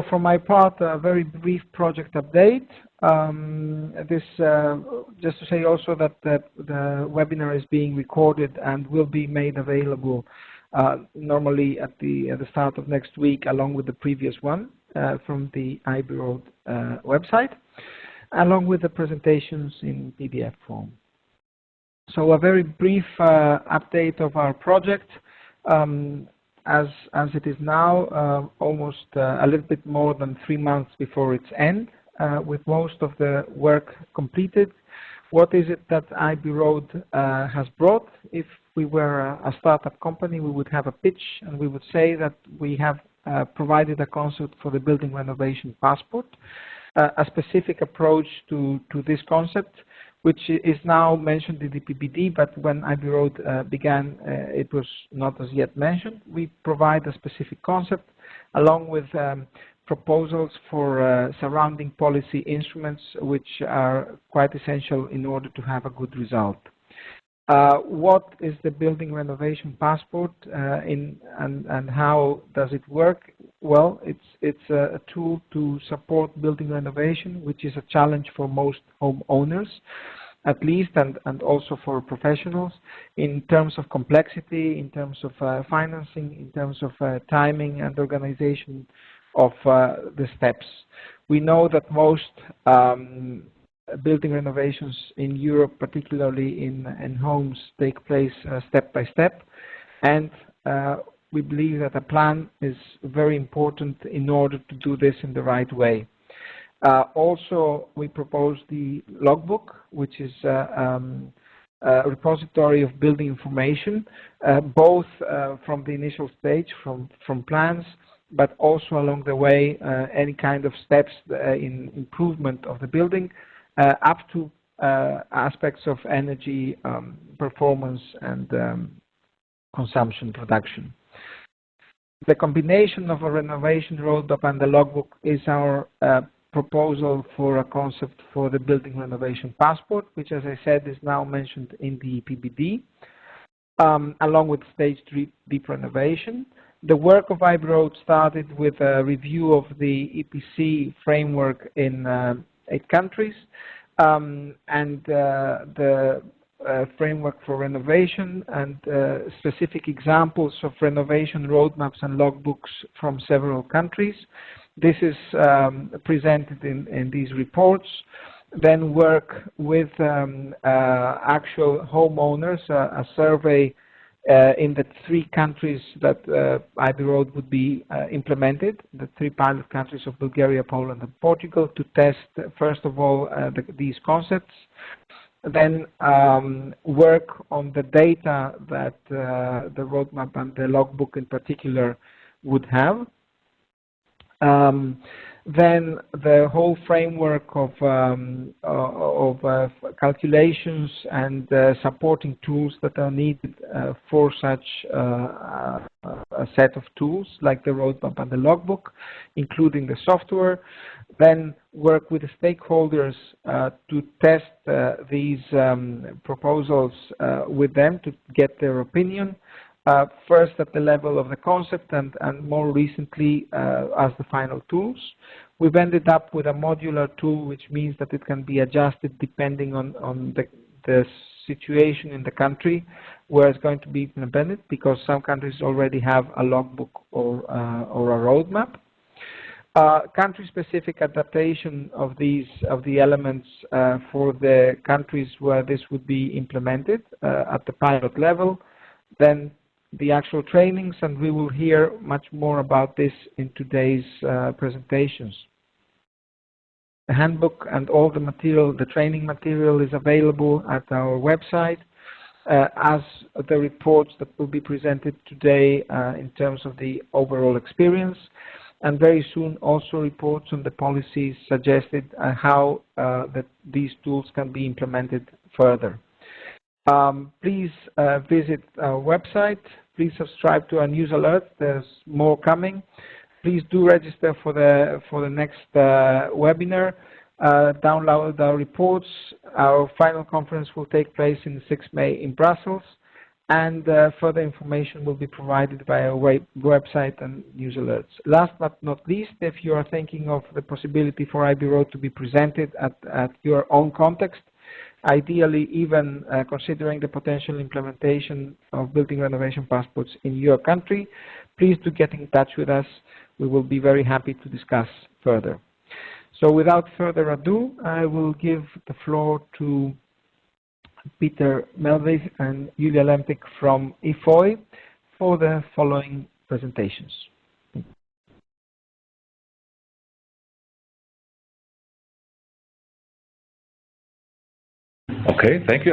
for my part, a very brief project update. Just to say also that the webinar is being recorded and will be made available normally at the start of next week, along with the previous one from the iBRoad website, along with the presentations in PDF form. So a very brief update of our project. As it is now, almost a little bit more than 3 months before its end, with most of the work completed. What is it that iBRoad has brought? If we were a startup company, we would have a pitch and we would say that we have provided a concept for the building renovation passport, a specific approach to this concept, which is now mentioned in the PBD, but when iBRoad began, it was not as yet mentioned. We provide a specific concept along with proposals for surrounding policy instruments, which are quite essential in order to have a good result. What is the building renovation passport and how does it work? Well, it's a tool to support building renovation, which is a challenge for most homeowners, at least, and also for professionals, in terms of complexity, in terms of financing, in terms of timing and organization of the steps. We know that most building renovations in Europe, particularly in homes, take place step by step, and we believe that a plan is very important in order to do this in the right way. Also, we propose the Logbook, which is a repository of building information, both from the initial stage, from plans, but also along the way, any kind of steps in improvement of the building, up to aspects of energy performance and consumption production. The combination of a renovation roadmap and the Logbook is our proposal for a concept for the building renovation passport, which, as I said, is now mentioned in the PBD, along with stage 3 deep renovation. The work of iBRoad started with a review of the EPC framework in 8 countries, and the framework for renovation and specific examples of renovation roadmaps and logbooks from several countries. This is presented in these reports. Then work with actual homeowners, a survey in the 3 countries that iBRoad would be implemented, the 3 pilot countries of Bulgaria, Poland, and Portugal, to test, first of all, these concepts. Then work on the data that the roadmap and the logbook in particular would have. Then the whole framework of calculations and supporting tools that are needed for such a set of tools like the roadmap and the logbook, including the software. Then work with the stakeholders to test these proposals with them to get their opinion. First at the level of the concept and more recently as the final tools. We've ended up with a modular tool, which means that it can be adjusted depending on the situation in the country where it's going to be implemented, because some countries already have a logbook or a roadmap. Country-specific adaptation of the elements for the countries where this would be implemented at the pilot level. Then the actual trainings, and we will hear much more about this in today's presentations. The handbook and all the material, the training material, is available at our website, as the reports that will be presented today in terms of the overall experience, and very soon also reports on the policies suggested how these tools can be implemented further. Please visit our website. Please subscribe to our news alert. There's more coming. Please do register for the next webinar. Download our reports. Our final conference will take place in 6 May in Brussels. and further information will be provided via our website and news alerts. Last but not least, if you are thinking of the possibility for iBRoad to be presented at your own context, ideally even considering the potential implementation of building renovation passports in your country, please do get in touch with us. We will be very happy to discuss further. So without further ado, I will give the floor to Peter Melvig and Julia Lempik from IFOI for the following presentations. Okay, thank you.